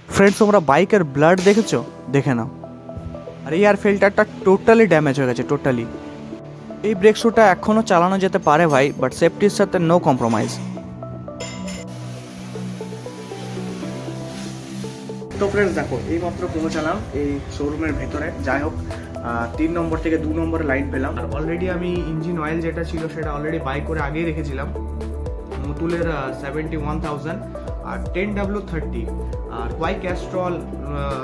Friends, তোমরা বাইকের blood দেখেছো? দেখে নাও। আর এয়ার ফিল্টারটা টোটালি ড্যামেজ হয়ে গেছে, টোটালি। এই ব্রেক শুটা এখনও চালানো যেতে পারে ভাই, বাট সেফটির সাথে নো কম্প্রোমাইজ। তো ফ্রেন্ডস দেখো, এইমাত্র পৌঁছালাম এই শোরুমের ভেতরে। যাই হোক, 3 নম্বর থেকে 2 নম্বরে লাইন পেলাম। আর অলরেডি আমি ইঞ্জিন অয়েল যেটা ছিল সেটা অলরেডি বাই করে আগেই রেখেছিলাম। মতুলের 71,000 আর 10W30। আর ওয়াই ক্যাস্ট্রল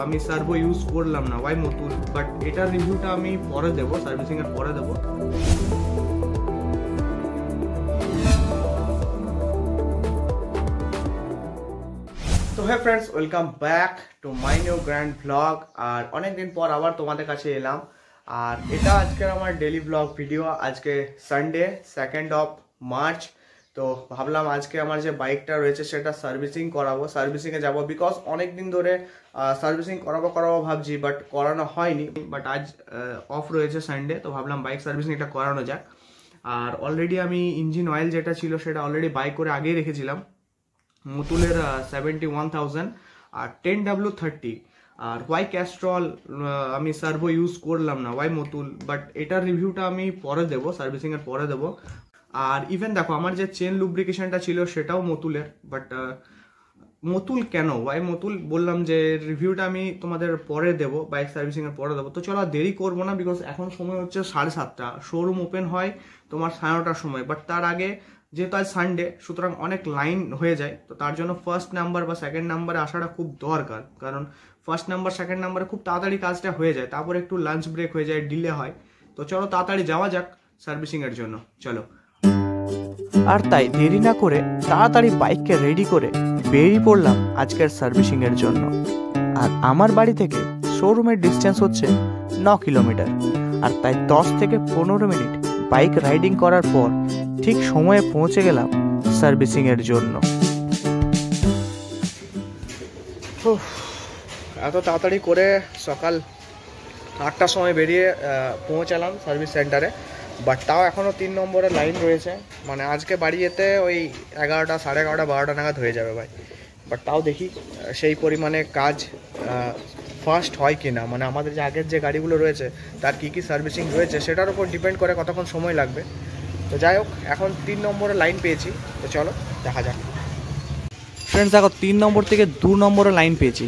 আমি সার্ভো ইউজ করলাম না, ওয়াই মতুল, বাট এটার রিভিউটা আমি পরে দেবো, সার্ভিসিংয়ের পরে দেবো। তো হ্যাঁ friends, welcome back to my new grand blog. আর অনেকদিন পর আবার তোমাদের কাছে এলাম। আর এটা আজকের আমার ডেলি ব্লগ ভিডিও। আজকে সানডে 2nd of March। তো ভাবলাম আজকে আমার যে বাইকটা রয়েছে সেটা সার্ভিসিং করাবো, সার্ভিসিংয়ে যাবো। বিকজ অনেক দিন ধরে সার্ভিসিং করাবো ভাবছি, বাট করানো হয়নি। বাট আজ অফ রয়েছে সানডে, তো ভাবলাম বাইক সার্ভিসিং এটা করানো যাক। আর অলরেডি আমি ইঞ্জিন অয়েল যেটা ছিল সেটা অলরেডি বাই করে আগেই রেখেছিলাম। মতুলের 71,000 আর 10W30। আর ওয়াই ক্যাস্ট্রল আমি সার্ভো ইউজ করলাম না, ওয়াই মতুল, বাট এটার রিভিউটা আমি পরে দেবো, সার্ভিসিংয়ের পরে দেবো। আর ইভেন দেখো, আমার যে চেন লুব্রিকেশনটা ছিল সেটাও মতুলের, বাট মতুল কেন, ওয়াই মতুল বললাম যে রিভিউটা আমি তোমাদের পরে দেবো, বাইক সার্ভিসিংয়ের পরে দেবো। তো চলো, দেরি করবো না, বিকজ এখন সময় হচ্ছে 7:30। শোরুম ওপেন হয় তোমার 9:30টার সময়, বাট তার আগে যেহেতু আজ সানডে, সুতরাং অনেক লাইন হয়ে যায়। তো তার জন্য ফার্স্ট নাম্বার বা সেকেন্ড নাম্বারে আসাটা খুব দরকার, কারণ ফার্স্ট নাম্বার সেকেন্ড নাম্বারে খুব তাড়াতাড়ি কাজটা হয়ে যায়, তারপর একটু লাঞ্চ ব্রেক হয়ে যায়, ডিলে হয়। তো চলো তাড়াতাড়ি যাওয়া যাক সার্ভিসিংয়ের জন্য, চলো। আর তাই দেরি না করে তাড়াতাড়ি বাইককে রেডি করে বেরিয়ে পড়লাম আজকের সার্ভিসিংয়ের জন্য। আর আমার বাড়ি থেকে শোরুমের ডিস্টেন্স হচ্ছে 9 কিলোমিটার। আর তাই 10 থেকে 15 মিনিট বাইক রাইডিং করার পর ঠিক সময়ে পৌঁছে গেলাম সার্ভিসিংয়ের জন্য। এত তাড়াতাড়ি করে সকাল 8টার সময় বেরিয়ে পৌঁছালাম সার্ভিস সেন্টারে, বাট তাও এখনও 3 নম্বরে লাইন রয়েছে। মানে আজকে বাড়ি যেতে ওই 11টা, 11:30, 12টা নাগাদ হয়ে যাবে ভাই। বাট তাও দেখি সেই পরিমাণে কাজ ফাস্ট হয় কি না। মানে আমাদের যে আগের যে গাড়িগুলো রয়েছে তার কী কী সার্ভিসিং রয়েছে সেটার উপর ডিপেন্ড করে কতক্ষণ সময় লাগবে। তো যাই হোক, এখন 3 নম্বরে লাইন পেয়েছি, তো চলো দেখা যাক। ফ্রেন্ডস দেখো, 3 নম্বর থেকে 2 নম্বরে লাইন পেয়েছি।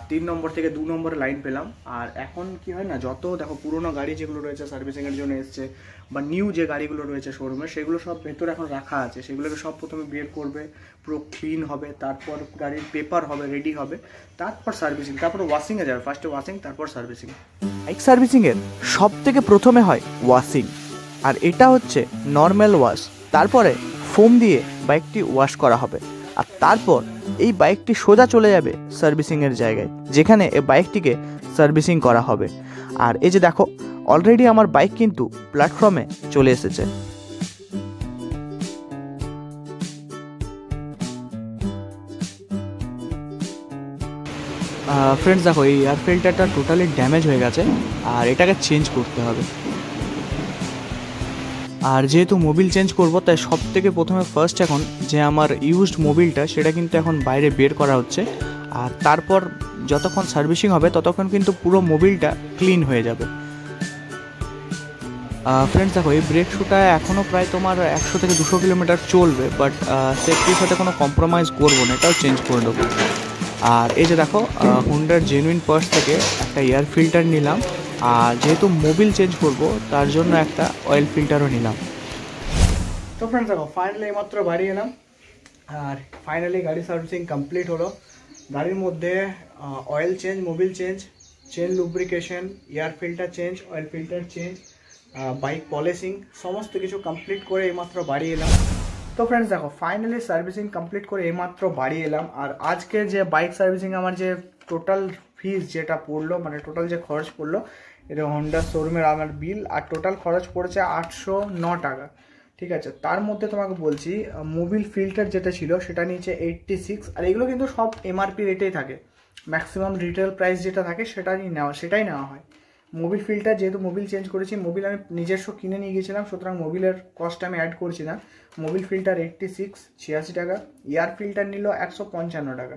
3 নম্বর থেকে 2 নম্বরে লাইন পেলাম। আর এখন কি হয় না, যত দেখো পুরোনো গাড়ি যেগুলো রয়েছে সার্ভিসিংয়ের জন্য এসছে, বা নিউ যে গাড়িগুলো রয়েছে শোরুমে, সেগুলো সব ভেতরে এখন রাখা আছে। সেগুলোকে সব প্রথমে বের করবে, পুরো ক্লিন হবে, তারপর গাড়ির পেপার হবে, রেডি হবে, তারপর সার্ভিসিং, তারপর ওয়াশিংয়ে যাবে। ফার্স্টে ওয়াশিং, তারপর সার্ভিসিং। বাইক সার্ভিসিংয়ের সব থেকে প্রথমে হয় ওয়াশিং। আর এটা হচ্ছে নর্মাল ওয়াশ। তারপরে ফোম দিয়ে বাইকটি ওয়াশ করা হবে। আর তারপর এই বাইকটি সোজা চলে যাবে সার্ভিসিংয়ের জায়গায়, যেখানে এই বাইকটিকে সার্ভিসিং করা হবে। আর এই যে দেখো, অলরেডি আমার বাইক কিন্তু প্ল্যাটফর্মে চলে এসেছে। ফ্রেন্ডস দেখো, এই এয়ার ফিল্টারটা টোটালি ড্যামেজ হয়ে গেছে, আর এটাকে চেঞ্জ করতে হবে। আর যেহেতু মোবিল চেঞ্জ করব, তাই সব থেকে প্রথমে ফার্স্ট এখন যে আমার ইউজড মোবিলটা সেটা কিন্তু এখন বাইরে বের করা হচ্ছে। আর তারপর যতক্ষণ সার্ভিসিং হবে ততক্ষণ কিন্তু পুরো মোবিলটা ক্লিন হয়ে যাবে। ফ্রেন্ডস দেখো, এই ব্রেক শুটা এখনও প্রায় তোমার 100 থেকে 200 কিলোমিটার চলবে, বাট সেফটির সাথে কোনো কম্প্রোমাইজ করবো না, এটাও চেঞ্জ করে দেবো। আর এই যে দেখো, হুন্ডার জেনুইন পার্টস থেকে একটা এয়ার ফিল্টার নিলাম। আর যেহেতু মোবিল চেঞ্জ করব, তার জন্য একটা অয়েল ফিল্টারও নিলাম। তো ফ্রেন্ডস দেখো, ফাইনালি এইমাত্র বাড়ি এলাম। আর ফাইনালি গাড়ি সার্ভিসিং কমপ্লিট হলো। গাড়ির মধ্যে oil change, Mobil change, chain lubrication, air filter change, oil filter change, bike polishing, সমস্ত কিছু কমপ্লিট করে এইমাত্র বাড়ি এলাম। তো ফ্রেন্ডস দেখো, ফাইনালি সার্ভিসিং কমপ্লিট করে এইমাত্র বাড়ি এলাম। আর আজকে যে বাইক সার্ভিসিং আমার যে টোটাল ফিস যেটা পড়লো, মানে টোটাল যে খরচ পড়লো, এটা হন্ডা শোরুমের আমার বিল, আর টোটাল খরচ পড়েছে 809 টাকা। ঠিক আছে, তার মধ্যে তোমাকে বলছি, মোবিল ফিল্টার যেটা ছিল সেটা নিচে 86। আর এগুলো কিন্তু সব এমআরপি রেটেই থাকে, ম্যাক্সিমাম রিটেল প্রাইস যেটা থাকে সেটাই নেওয়া হয়। মোবিল ফিল্টার, যেহেতু মোবিল চেঞ্জ করেছি, মোবিল আমি নিজস্ব কিনে নিয়ে গেছিলাম, সুতরাং মোবিলের কস্ট আমি অ্যাড করছি না। মোবিল ফিল্টার 86, 86 টাকা। এয়ার ফিল্টার নিল 155 টাকা।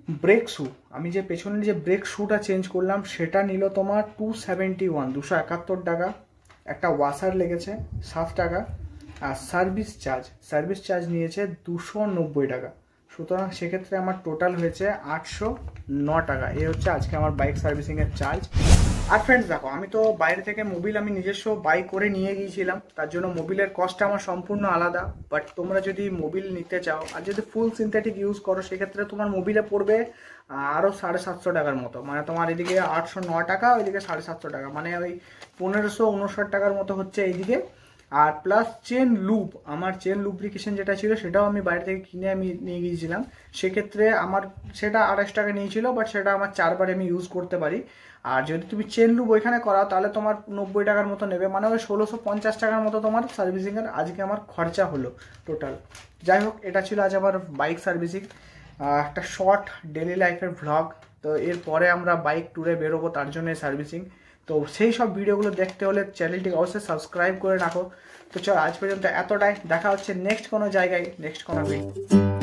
ব্রেক শ্যু, আমি যে পেছনের যে ব্রেক শ্যুটা চেঞ্জ করলাম সেটা নিল তোমার 271, 271 টাকা। একটা ওয়াশার লেগেছে 7 টাকা। আর সার্ভিস চার্জ নিয়েছে 290 টাকা। সুতরাং সেক্ষেত্রে আমার টোটাল হয়েছে 809 টাকা। এই হচ্ছে আজকে আমার বাইক সার্ভিসিংয়ের চার্জ। আর ফ্রেন্ডস দেখো, আমি তো বাইরে থেকে মোবিল আমি নিজস্ব বাই করে নিয়ে গিয়েছিলাম, তার জন্য মোবিলের কস্টটা আমার সম্পূর্ণ আলাদা। বাট তোমরা যদি মোবিল নিতে চাও আর যদি ফুল সিনথেটিক ইউজ করো সেক্ষেত্রে তোমার মোবিলে পড়বে আরও 750 টাকার মতো। মানে তোমার এদিকে 809 টাকা, ওইদিকে 750 টাকা, মানে ওই 1559 টাকার মতো হচ্ছে এইদিকে। আর প্লাস চেন লুব, আমার চেন লুব্রিকেশন যেটা ছিল সেটাও আমি বাইরে থেকে কিনে আমি নিয়ে গিয়েছিলাম। সেক্ষেত্রে আমার সেটা 28 টাকা নিয়েছিল, বাট সেটা আমার 4বার আমি ইউজ করতে পারি। আর যদি তুমি চেন লুব ওইখানে করাও তাহলে তোমার 90 টাকার মতো নেবে, মানে ওই 1650 টাকার মতো তোমার সার্ভিসিংয়ের আজকে আমার খরচা হলো টোটাল। যাই হোক, এটা ছিল আজ আমার বাইক সার্ভিসিং, একটা শর্ট ডেলি লাইফের ভ্লগ। তো এরপরে আমরা বাইক ট্যুরে বেরোবো, তার জন্য সার্ভিসিং। তো সেই সব ভিডিওগুলো দেখতে হলে চ্যানেলটিকে অবশ্যই সাবস্ক্রাইব করে রাখো। তো চল আজ পর্যন্ত এতটাই, দেখা হচ্ছে নেক্সট কোনো জায়গায়, নেক্সট কোনো ভিডিও।